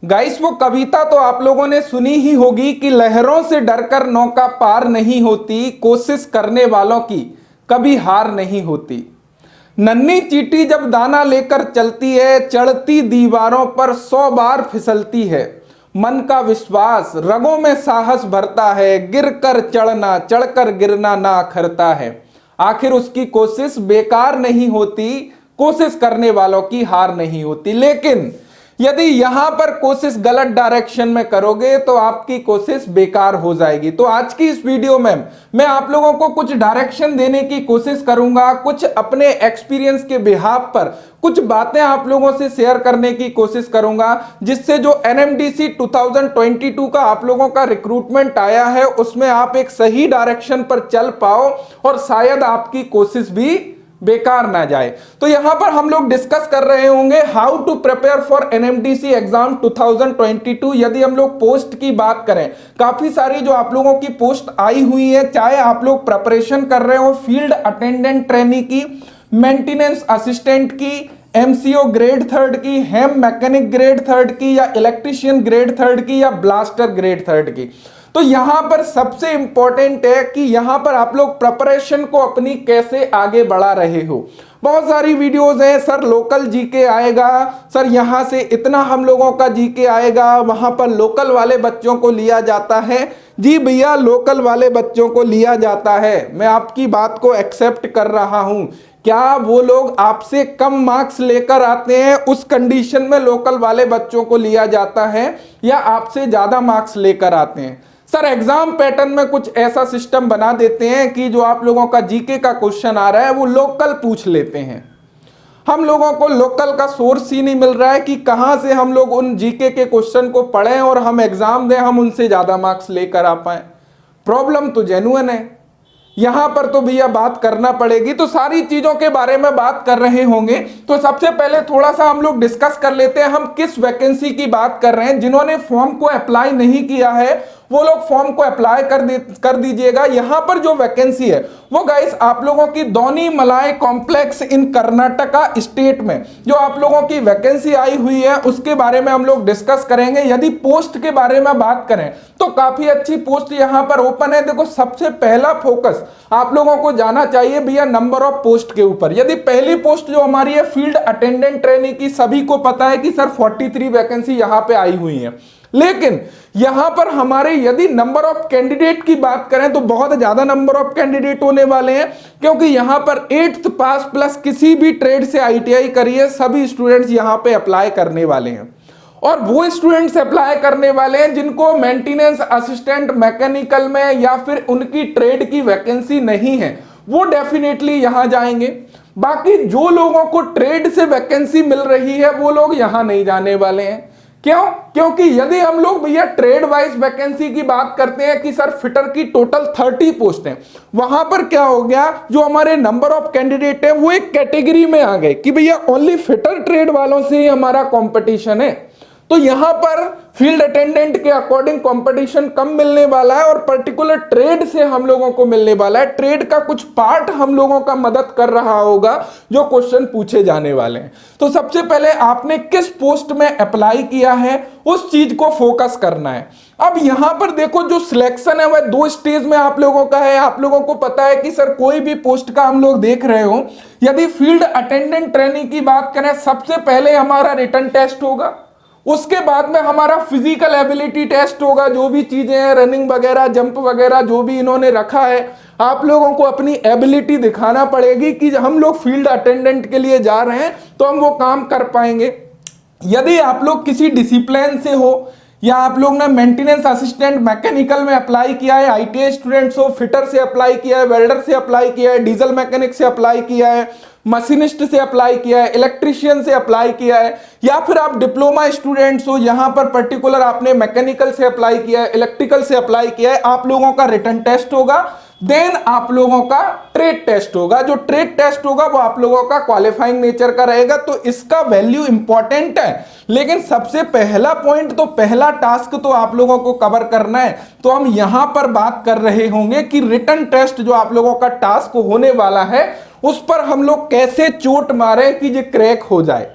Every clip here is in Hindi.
गाइस वो कविता तो आप लोगों ने सुनी ही होगी कि लहरों से डरकर नौका पार नहीं होती, कोशिश करने वालों की कभी हार नहीं होती। नन्ही चींटी जब दाना लेकर चलती है, चढ़ती दीवारों पर 100 बार फिसलती है। मन का विश्वास रगों में साहस भरता है, गिर कर चढ़ना चढ़कर गिरना ना अखरता है। आखिर उसकी कोशिश बेकार नहीं होती, कोशिश करने वालों की हार नहीं होती। लेकिन यदि यहां पर कोशिश गलत डायरेक्शन में करोगे तो आपकी कोशिश बेकार हो जाएगी। तो आज की इस वीडियो में मैं आप लोगों को कुछ डायरेक्शन देने की कोशिश करूंगा, कुछ अपने एक्सपीरियंस के बिहाफ पर कुछ बातें आप लोगों से शेयर करने की कोशिश करूंगा, जिससे जो एनएमडीसी 2022 का आप लोगों का रिक्रूटमेंट आया है उसमें आप एक सही डायरेक्शन पर चल पाओ और शायद आपकी कोशिश भी बेकार ना जाए। तो यहां पर हम लोग डिस्कस कर रहे होंगे how to prepare for NMDC exam 2022। यदि हम लोग पोस्ट की बात करें, काफी सारी जो आप लोगों की पोस्ट आई हुई है, चाहे आप लोग प्रिपरेशन कर रहे हो फील्ड अटेंडेंट ट्रेनी की, मेंटेनेंस असिस्टेंट की, एमसीओ ग्रेड 3 की, हेम मैकेनिक ग्रेड 3 की, या इलेक्ट्रीशियन ग्रेड 3 की, या ब्लास्टर ग्रेड 3 की। तो यहां पर सबसे इंपॉर्टेंट है कि यहां पर आप लोग प्रिपरेशन को अपनी कैसे आगे बढ़ा रहे हो। बहुत सारी वीडियोस हैं, सर लोकल जीके आएगा, सर यहां से इतना हम लोगों का जीके आएगा, वहां पर लोकल वाले बच्चों को लिया जाता है। जी भैया, लोकल वाले बच्चों को लिया जाता है, मैं आपकी बात को एक्सेप्ट कर रहा हूं। क्या वो लोग आपसे कम मार्क्स लेकर आते हैं, उस कंडीशन में लोकल वाले बच्चों को लिया जाता है, या आपसे ज्यादा मार्क्स लेकर आते हैं? सर एग्जाम पैटर्न में कुछ ऐसा सिस्टम बना देते हैं कि जो आप लोगों का जीके का क्वेश्चन आ रहा है वो लोकल पूछ लेते हैं। हम लोगों को लोकल का सोर्स ही नहीं मिल रहा है कि कहां से हम लोग उन जीके के क्वेश्चन को पढ़ें और हम एग्जाम दें, हम उनसे ज्यादा मार्क्स लेकर आ पाए। प्रॉब्लम तो जेन्युइन है, यहां पर तो भैया बात करना पड़ेगी। तो सारी चीजों के बारे में बात कर रहे होंगे। तो सबसे पहले थोड़ा सा हम लोग डिस्कस कर लेते हैं हम किस वैकेंसी की बात कर रहे हैं। जिन्होंने फॉर्म को अप्लाई नहीं किया है वो लोग फॉर्म को अप्लाई कर दीजिएगा। यहां पर जो वैकेंसी है वो गाइस आप लोगों की दोनी मलाई कॉम्प्लेक्स इन कर्नाटका स्टेट में जो आप लोगों की वैकेंसी आई हुई है उसके बारे में हम लोग डिस्कस करेंगे। यदि पोस्ट के बारे में बात करें तो काफी अच्छी पोस्ट यहां पर ओपन है। देखो, सबसे पहला फोकस आप लोगों को जाना चाहिए भैया नंबर ऑफ पोस्ट के ऊपर। यदि पहली पोस्ट जो हमारी है फील्ड अटेंडेंट ट्रेनी की, सभी को पता है कि सर 43 वैकेंसी यहां पे आई हुई है। लेकिन यहां पर हमारे यदि नंबर ऑफ कैंडिडेट की बात करें तो बहुत ज्यादा नंबर ऑफ कैंडिडेट होने वाले हैं, क्योंकि यहां पर 8th पास प्लस किसी भी ट्रेड से आईटीआई करिए सभी स्टूडेंट्स यहां पे अप्लाई करने वाले हैं। और वो स्टूडेंट्स अप्लाई करने वाले हैं जिनको मेंटेनेंस असिस्टेंट मैकेनिकल में या फिर उनकी ट्रेड की वैकेंसी नहीं है, वो डेफिनेटली यहां जाएंगे। बाकी जो लोगों को ट्रेड से वैकेंसी मिल रही है वो लोग यहां नहीं जाने वाले हैं। क्यों? क्योंकि यदि हम लोग भैया ट्रेड वाइज वैकेंसी की बात करते हैं कि सर फिटर की टोटल 30 पोस्ट हैं, वहां पर क्या हो गया, जो हमारे नंबर ऑफ कैंडिडेट है वो एक कैटेगरी में आ गए कि भैया ओनली फिटर ट्रेड वालों से ही हमारा कंपटीशन है। तो यहां पर फील्ड अटेंडेंट के अकॉर्डिंग कंपटीशन कम मिलने वाला है और पर्टिकुलर ट्रेड से हम लोगों को मिलने वाला है। ट्रेड का कुछ पार्ट हम लोगों का मदद कर रहा होगा जो क्वेश्चन पूछे जाने वाले हैं। तो सबसे पहले आपने किस पोस्ट में अप्लाई किया है उस चीज को फोकस करना है। अब यहां पर देखो, जो सिलेक्शन है वह 2 स्टेज में आप लोगों का है। आप लोगों को पता है कि सर कोई भी पोस्ट का हम लोग देख रहे हो, यदि फील्ड अटेंडेंट ट्रेनिंग की बात करें सबसे पहले हमारा रिटन टेस्ट होगा, उसके बाद में हमारा फिजिकल एबिलिटी टेस्ट होगा। जो भी चीजें हैं रनिंग वगैरह जंप वगैरह जो भी इन्होंने रखा है, आप लोगों को अपनी एबिलिटी दिखाना पड़ेगी कि हम लोग फील्ड अटेंडेंट के लिए जा रहे हैं तो हम वो काम कर पाएंगे। यदि आप लोग किसी डिसिप्लिन से हो या आप लोग ने मेंटेनेंस असिस्टेंट मैकेनिकल में अप्लाई किया है, आईटीआई स्टूडेंट्स हो, फिटर से अप्लाई किया है, वेल्डर से अप्लाई किया है, डीजल मैकेनिक से अप्लाई किया है, मशीनिस्ट से अप्लाई किया है, इलेक्ट्रीशियन से अप्लाई किया है, या फिर आप डिप्लोमा स्टूडेंट्स हो, यहां पर पर्टिकुलर आपने मैकेनिकल से अप्लाई किया है, इलेक्ट्रिकल से अप्लाई किया है, आप लोगों का रिटन टेस्ट होगा। देन आप लोगों का ट्रेड टेस्ट होगा। जो ट्रेड टेस्ट होगा वो आप लोगों का क्वालिफाइंग नेचर का रहेगा। तो इसका वैल्यू इंपॉर्टेंट है, लेकिन सबसे पहला पॉइंट तो पहला टास्क तो आप लोगों को कवर करना है। तो हम यहां पर बात कर रहे होंगे कि रिटन टेस्ट जो आप लोगों का टास्क होने वाला है उस पर हम लोग कैसे चोट मारे कि ये क्रैक हो जाए।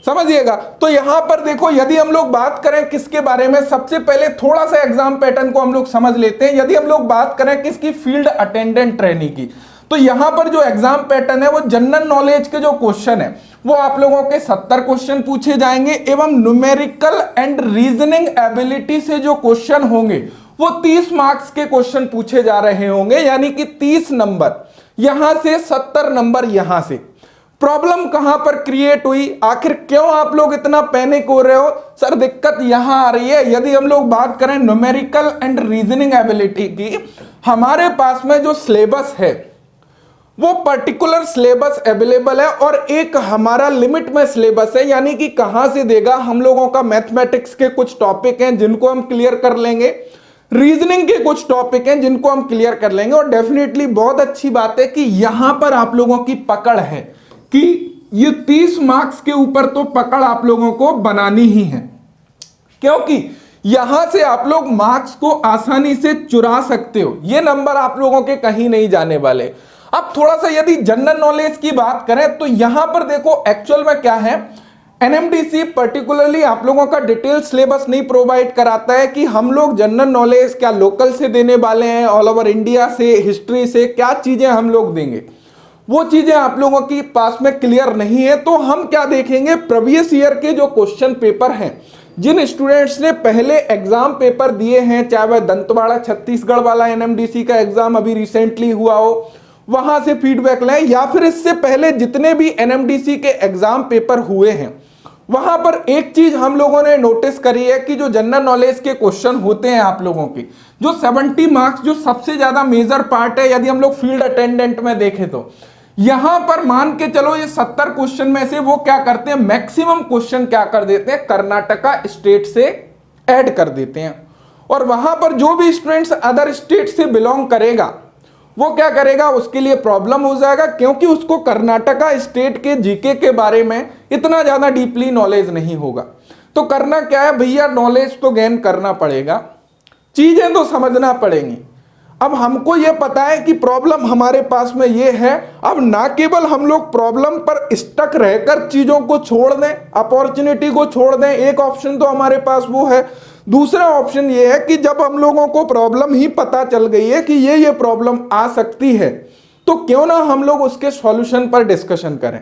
समझिएगा। तो यहां पर देखो, यदि हम लोग बात करें किसके बारे में, सबसे पहले थोड़ा सा एग्जाम पैटर्न को हम लोग समझ लेते हैं। यदि हम लोग बात करें किसकी, फील्ड अटेंडेंट ट्रेनी की, तो यहां पर जो एग्जाम पैटर्न है वो जनरल नॉलेज के जो क्वेश्चन है वो आप लोगों के 70 क्वेश्चन पूछे जाएंगे, एवं न्यूमेरिकल एंड रीजनिंग एबिलिटी से जो क्वेश्चन होंगे वो 30 मार्क्स के क्वेश्चन पूछे जा रहे होंगे, यानी कि 30 नंबर यहां से, 70 नंबर यहां से। प्रॉब्लम कहां पर क्रिएट हुई, आखिर क्यों आप लोग इतना पैनिक हो रहे हो, सर दिक्कत यहां आ रही है। यदि हम लोग बात करें न्यूमेरिकल एंड रीजनिंग एबिलिटी की, हमारे पास में जो सिलेबस है वो पर्टिकुलर सिलेबस अवेलेबल है, और एक हमारा लिमिट में सिलेबस है, यानी कि कहां से देगा, हम लोगों का मैथमेटिक्स के कुछ टॉपिक हैं जिनको हम क्लियर कर लेंगे, रीजनिंग के कुछ टॉपिक हैं जिनको हम क्लियर कर लेंगे, और डेफिनेटली बहुत अच्छी बात है कि यहां पर आप लोगों की पकड़ है कि ये 30 मार्क्स के ऊपर तो पकड़ आप लोगों को बनानी ही है, क्योंकि यहां से आप लोग मार्क्स को आसानी से चुरा सकते हो, ये नंबर आप लोगों के कहीं नहीं जाने वाले। अब थोड़ा सा यदि जनरल नॉलेज की बात करें तो यहां पर देखो एक्चुअल में क्या है, एनएमडीसी पर्टिकुलरली आप लोगों का डिटेल सिलेबस नहीं प्रोवाइड कराता है कि हम लोग जनरल नॉलेज क्या लोकल से देने वाले हैं, ऑल ओवर इंडिया से, हिस्ट्री से, क्या चीजें हम लोग देंगे, वो चीजें आप लोगों की पास में क्लियर नहीं है। तो हम क्या देखेंगे, प्रीवियस ईयर के जो क्वेश्चन पेपर हैं, जिन स्टूडेंट्स ने पहले एग्जाम पेपर दिए हैं, चाहे वह दंतवाड़ा छत्तीसगढ़ वाला एनएमडीसी का एग्जाम अभी रिसेंटली हुआ हो, वहां से फीडबैक लें, या फिर इससे पहले जितने भी एनएमडीसी के एग्जाम पेपर हुए हैं, वहां पर एक चीज हम लोगों ने नोटिस करी है कि जो जनरल नॉलेज के क्वेश्चन होते हैं आप लोगों के, जो 70 मार्क्स, जो सबसे ज्यादा मेजर पार्ट है, यदि हम लोग फील्ड अटेंडेंट में देखें तो यहां पर मान के चलो ये 70 क्वेश्चन में से वो क्या करते हैं, मैक्सिमम क्वेश्चन क्या कर देते हैं, कर्नाटका स्टेट से ऐड कर देते हैं, और वहां पर जो भी स्टूडेंट्स अदर स्टेट से बिलोंग करेगा वो क्या करेगा, उसके लिए प्रॉब्लम हो जाएगा, क्योंकि उसको कर्नाटका स्टेट के जीके के बारे में इतना ज्यादा डीपली नॉलेज नहीं होगा। तो करना क्या है भैया, नॉलेज तो गेन करना पड़ेगा, चीजें तो समझना पड़ेंगी। अब हमको ये पता है कि प्रॉब्लम हमारे पास में ये है, अब ना केवल हम लोग प्रॉब्लम पर स्टक रहकर चीजों को छोड़ दें, अपॉर्चुनिटी को छोड़ दें, एक ऑप्शन तो हमारे पास वो है। दूसरा ऑप्शन ये है कि जब हम लोगों को प्रॉब्लम ही पता चल गई है कि ये प्रॉब्लम आ सकती है, तो क्यों ना हम लोग उसके सॉल्यूशन पर डिस्कशन करें,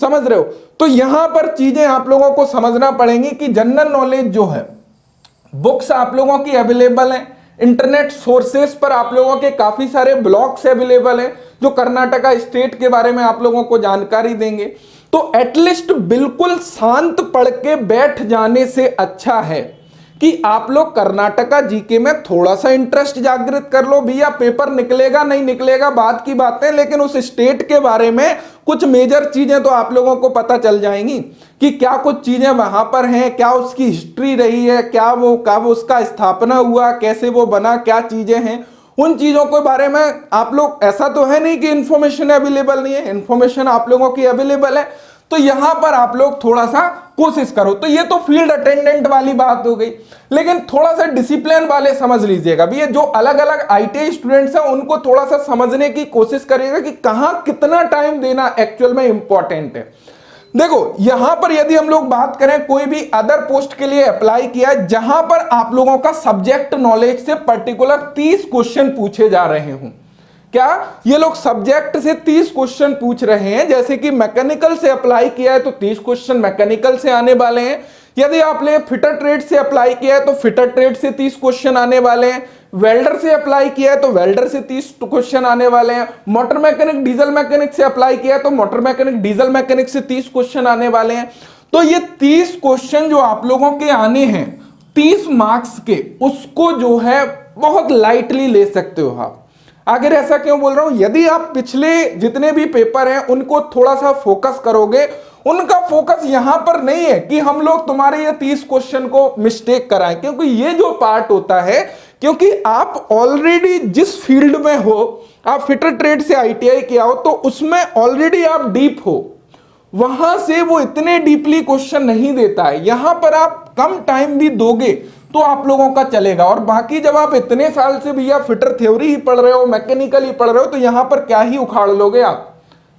समझ रहे हो। तो यहां पर चीजें आप लोगों को समझना पड़ेंगी कि जनरल नॉलेज जो है, बुक्स आप लोगों की अवेलेबल हैं, इंटरनेट सोर्सेस पर आप लोगों के काफी सारे ब्लॉग्स अवेलेबल हैं जो कर्नाटका स्टेट के बारे में आप लोगों को जानकारी देंगे। तो एटलीस्ट बिल्कुल शांत पढ़ के बैठ जाने से अच्छा है कि आप लोग कर्नाटका जीके में थोड़ा सा इंटरेस्ट जागृत कर लो। भैया पेपर निकलेगा नहीं निकलेगा बात की बात है, लेकिन उस स्टेट के बारे में कुछ मेजर चीजें तो आप लोगों को पता चल जाएंगी कि क्या कुछ चीजें वहां पर हैं, क्या उसकी हिस्ट्री रही है, क्या वो कब उसका स्थापना हुआ, कैसे वो बना, क्या चीजें हैं, उन चीजों के बारे में आप लोग, ऐसा तो है नहीं कि इंफॉर्मेशन अवेलेबल नहीं है, इंफॉर्मेशन आप लोगों की अवेलेबल है। तो यहां पर आप लोग थोड़ा सा कोशिश करो। तो ये तो फील्ड अटेंडेंट वाली बात हो गई, लेकिन थोड़ा सा डिसिप्लिन वाले समझ लीजिएगा भी, ये जो अलग अलग आईटीआई स्टूडेंट्स हैं उनको थोड़ा सा समझने की कोशिश करिएगा कि कहां कितना टाइम देना एक्चुअल में इंपॉर्टेंट है। देखो यहां पर यदि हम लोग बात करें, कोई भी अदर पोस्ट के लिए अप्लाई किया है जहां पर आप लोगों का सब्जेक्ट नॉलेज से पर्टिकुलर 30 क्वेश्चन पूछे जा रहे हों, क्या ये लोग सब्जेक्ट से 30 क्वेश्चन पूछ रहे हैं, जैसे कि मैकेनिकल से अप्लाई किया है तो 30 क्वेश्चन मैकेनिकल से आने वाले हैं, यदि आपने फिटर ट्रेड से अप्लाई किया है तो फिटर ट्रेड से 30 क्वेश्चन आने वाले हैं, वेल्डर से अप्लाई किया है तो वेल्डर से 30 क्वेश्चन आने वाले हैं, मोटर मैकेनिक डीजल मैकेनिक से अप्लाई किया है तो मोटर मैकेनिक डीजल मैकेनिक से 30 क्वेश्चन आने वाले हैं। तो ये 30 क्वेश्चन जो आप लोगों के आने हैं 30 मार्क्स के, उसको जो है बहुत लाइटली ले सकते हो आप। आखिर ऐसा क्यों बोल रहा हूं, यदि आप पिछले जितने भी पेपर हैं उनको थोड़ा सा फोकस करोगे, उनका फोकस यहां पर नहीं है कि हम लोग तुम्हारे ये 30 क्वेश्चन को मिस्टेक कराएं, क्योंकि ये जो पार्ट होता है, क्योंकि आप ऑलरेडी जिस फील्ड में हो, आप फिटर ट्रेड से आईटीआई किया हो तो उसमें ऑलरेडी आप डीप हो, वहां से वो इतने डीपली क्वेश्चन नहीं देता है। यहां पर आप कम टाइम भी दोगे तो आप लोगों का चलेगा, और बाकी जब आप इतने साल से भैया फिटर थ्योरी ही पढ़ रहे हो, मैकेनिकल ही पढ़ रहे हो, तो यहां पर क्या ही उखाड़ लोगे आप,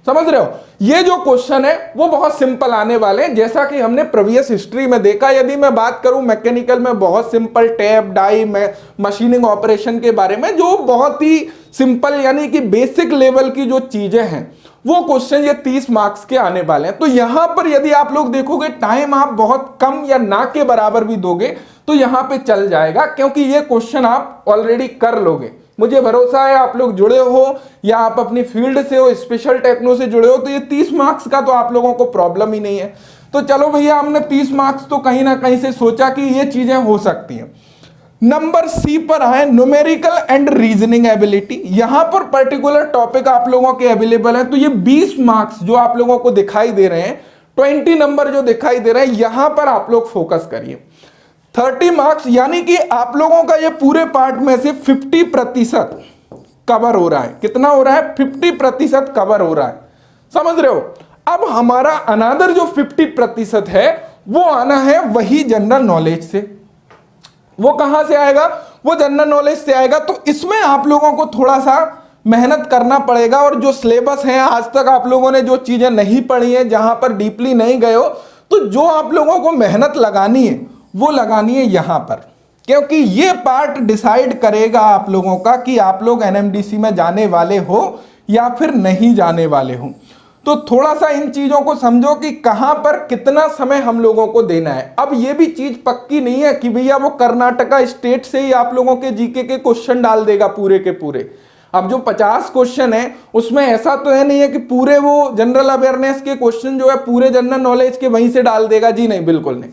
समझ रहे हो? ये जो क्वेश्चन है वो बहुत सिंपल आने वाले हैं, जैसा कि हमने प्रीवियस हिस्ट्री में देखा। यदि मैं बात करूं मैकेनिकल में, बहुत सिंपल टैप डाई में मशीनिंग ऑपरेशन के बारे में, जो बहुत ही सिंपल यानी कि बेसिक लेवल की जो चीजें हैं, वो क्वेश्चन ये 30 मार्क्स के आने वाले हैं। तो यहां पर यदि आप लोग देखोगे टाइम आप बहुत कम या ना के बराबर भी दोगे तो यहां पे चल जाएगा, क्योंकि ये क्वेश्चन आप ऑलरेडी कर लोगे। मुझे भरोसा है आप लोग जुड़े हो या आप अपनी फील्ड से हो, स्पेशल टेक्नो से जुड़े हो, तो ये 30 मार्क्स का तो आप लोगों को प्रॉब्लम ही नहीं है। तो चलो भैया, हमने 30 मार्क्स तो कहीं ना कहीं से सोचा कि ये चीजें हो सकती हैं। नंबर सी पर आए, न्यूमेरिकल एंड रीजनिंग एबिलिटी। यहां पर पर्टिकुलर टॉपिक आप लोगों के अवेलेबल है। तो ये 20 मार्क्स जो आप लोगों को दिखाई दे रहे हैं, 20 नंबर जो दिखाई दे रहे हैं, यहां पर आप लोग फोकस करिए। 30 मार्क्स यानी कि आप लोगों का ये पूरे पार्ट में से 50% कवर हो रहा है। कितना हो रहा है? 50% कवर हो रहा है। समझ रहे हो? अब हमारा अनदर जो 50% है वो आना है वही जनरल नॉलेज से। वो कहां से आएगा? वो जनरल नॉलेज से आएगा। तो इसमें आप लोगों को थोड़ा सा मेहनत करना पड़ेगा, और जो सिलेबस है, आज तक आप लोगों ने जो चीजें नहीं पढ़ी हैं, जहां पर डीपली नहीं गए हो, तो जो आप लोगों को मेहनत लगानी है वो लगानी है यहां पर, क्योंकि ये पार्ट डिसाइड करेगा आप लोगों का कि आप लोग एनएमडीसी में जाने वाले हो या फिर नहीं जाने वाले हो। तो थोड़ा सा इन चीजों को समझो कि कहां पर कितना समय हम लोगों को देना है। अब ये भी चीज पक्की नहीं है कि भैया वो कर्नाटका स्टेट से ही आप लोगों के जीके के क्वेश्चन डाल देगा पूरे के पूरे। अब जो 50 क्वेश्चन है उसमें ऐसा तो है नहीं है कि पूरे वो जनरल अवेयरनेस के क्वेश्चन जो है पूरे जनरल नॉलेज के वहीं से डाल देगा। जी नहीं, बिल्कुल नहीं।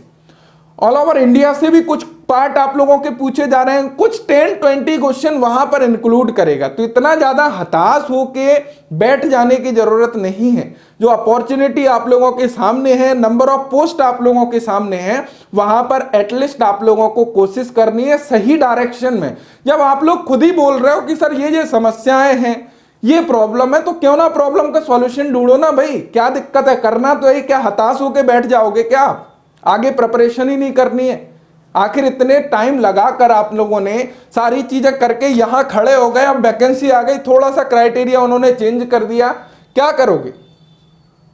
ऑल ओवर इंडिया से भी कुछ पार्ट आप लोगों के पूछे जा रहे हैं, कुछ 10-20 क्वेश्चन वहां पर इंक्लूड करेगा। तो इतना ज्यादा हताश होके बैठ जाने की जरूरत नहीं है। जो अपॉर्चुनिटी आप लोगों के सामने है, नंबर ऑफ पोस्ट आप लोगों के सामने है, वहां पर एटलीस्ट आप लोगों को कोशिश करनी है सही डायरेक्शन में। जब आप लोग खुद ही बोल रहे हो कि सर ये समस्याएं हैं, ये प्रॉब्लम है, तो क्यों ना प्रॉब्लम का सॉल्यूशन ढूंढो ना भाई। क्या दिक्कत है? करना तो है। क्या हताश होके बैठ जाओगे क्या आप? आगे प्रिपरेशन ही नहीं करनी है? आखिर इतने टाइम लगाकर आप लोगों ने सारी चीजें करके यहां खड़े हो गए, अब वैकेंसी आ गई, थोड़ा सा क्राइटेरिया उन्होंने चेंज कर दिया, क्या करोगे?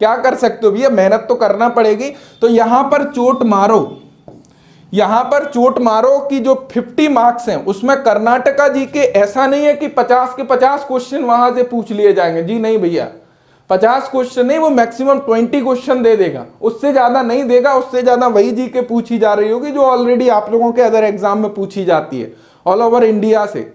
क्या कर सकते हो भैया? मेहनत तो करना पड़ेगी। तो यहां पर चोट मारो, यहां पर चोट मारो कि जो 50 मार्क्स हैं उसमें कर्नाटका जी के ऐसा नहीं है कि 50 के 50 क्वेश्चन वहां से पूछ लिए जाएंगे। जी नहीं भैया, 50 क्वेश्चन नहीं, वो मैक्सिमम 20 क्वेश्चन दे देगा, उससे ज्यादा नहीं देगा। उससे ज्यादा वही जी के पूछी जा रही होगी जो ऑलरेडी आप लोगों के अदर एग्जाम में पूछी जाती है ऑल ओवर इंडिया से।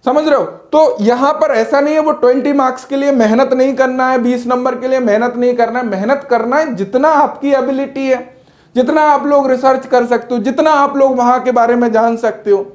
समझ रहे हो? तो यहां पर ऐसा नहीं है वो 20 मार्क्स के लिए मेहनत नहीं करना है, 20 नंबर के लिए मेहनत नहीं करना है। मेहनत करना है जितना आपकी एबिलिटी है, जितना आप लोग रिसर्च कर सकते हो, जितना आप लोग वहां के बारे में जान सकते हो,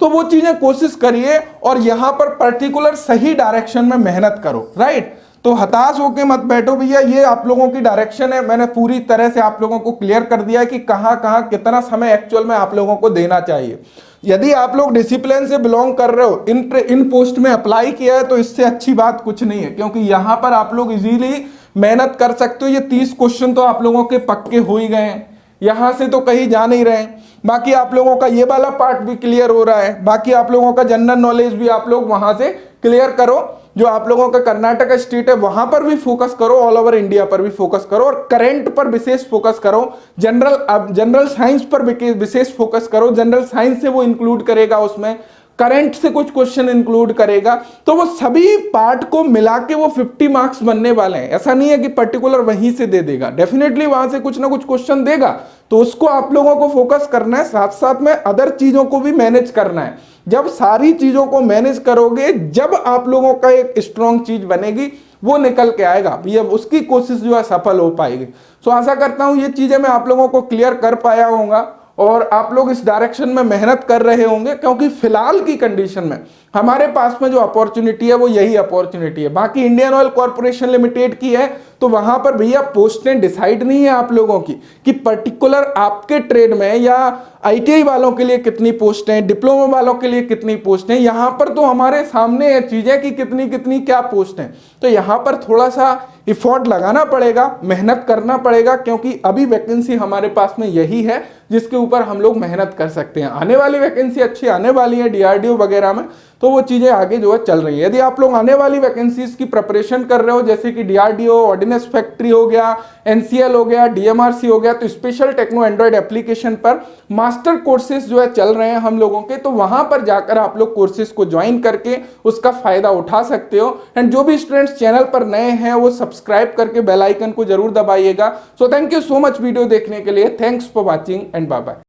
तो वो चीजें कोशिश करिए। और यहां पर पर्टिकुलर सही डायरेक्शन में मेहनत करो। राइट? तो हताश होके मत बैठो भैया। ये आप लोगों की डायरेक्शन है, मैंने पूरी तरह से आप लोगों को क्लियर कर दिया है कि कहां कहां कितना समय एक्चुअल में आप लोगों को देना चाहिए। यदि आप लोग डिसिप्लिन से बिलोंग कर रहे हो, इन पोस्ट में अप्लाई किया है, तो इससे अच्छी बात कुछ नहीं है, क्योंकि यहां पर आप लोग इजीली मेहनत कर सकते हो। ये 30 क्वेश्चन तो आप लोगों के पक्के हो ही गए हैं, यहां से तो कहीं जा नहीं रहे। बाकी आप लोगों का ये वाला पार्ट भी क्लियर हो रहा है, बाकी आप लोगों का जनरल नॉलेज भी आप लोग वहां से क्लियर करो। जो आप लोगों का कर्नाटका स्टेट है वहां पर भी फोकस करो, ऑल ओवर इंडिया पर भी फोकस करो, और करंट पर विशेष फोकस करो। जनरल साइंस पर विशेष फोकस करो। जनरल साइंस से वो इंक्लूड करेगा, उसमें करंट से कुछ क्वेश्चन इंक्लूड करेगा। तो वो सभी पार्ट को मिला के वो 50 मार्क्स बनने वाले हैं। ऐसा नहीं है कि पर्टिकुलर वहीं से दे देगा, डेफिनेटली वहां से कुछ ना कुछ क्वेश्चन देगा। तो उसको आप लोगों को फोकस करना है, साथ साथ में अदर चीजों को भी मैनेज करना है। जब सारी चीजों को मैनेज करोगे, जब आप लोगों का एक स्ट्रॉन्ग चीज बनेगी, वो निकल के आएगा भैया, उसकी कोशिश जो है सफल हो पाएगी। सो आशा करता हूं ये चीजें मैं आप लोगों को क्लियर कर पाया होऊंगा और आप लोग इस डायरेक्शन में मेहनत कर रहे होंगे, क्योंकि फिलहाल की कंडीशन में हमारे पास में जो अपॉर्चुनिटी है वो यही अपॉर्चुनिटी है। बाकी इंडियन ऑयल कॉर्पोरेशन लिमिटेड की है, तो वहां पर भैया पोस्टें डिसाइड नहीं है आप लोगों की कि पर्टिकुलर आपके ट्रेड में या आईटीआई वालों के लिए कितनी पोस्ट हैं, डिप्लोमा वालों के लिए कितनी पोस्ट हैं। यहां पर तो हमारे सामने है चीजें कि कितनी कितनी क्या पोस्ट हैं। तो यहां पर थोड़ा सा इफोर्ट लगाना पड़ेगा, मेहनत करना पड़ेगा, क्योंकि अभी वैकेंसी हमारे पास में यही है जिसके ऊपर हम लोग मेहनत कर सकते हैं। आने वाली वैकेंसी अच्छी आने वाली है डीआरडीओ वगैरह में, तो वो चीजें आगे जो है चल रही है। यदि आप लोग आने वाली वैकेंसीज की प्रिपरेशन कर रहे हो, जैसे कि डीआरडीओ, ऑर्डिनेंस फैक्ट्री हो गया, एनसीएल हो गया, डीएमआरसी हो गया, तो स्पेशल टेक्नो एंड्रॉइड एप्लीकेशन पर मास्टर कोर्सेज जो है चल रहे हैं हम लोगों के, तो वहां पर जाकर आप लोग कोर्सेज को ज्वाइन करके उसका फायदा उठा सकते हो। एंड जो भी स्टूडेंट्स चैनल पर नए हैं वो सब्सक्राइब करके बेल आइकन को जरूर दबाइएगा। So thank you so much video देखने के लिए। Thanks for watching and bye bye.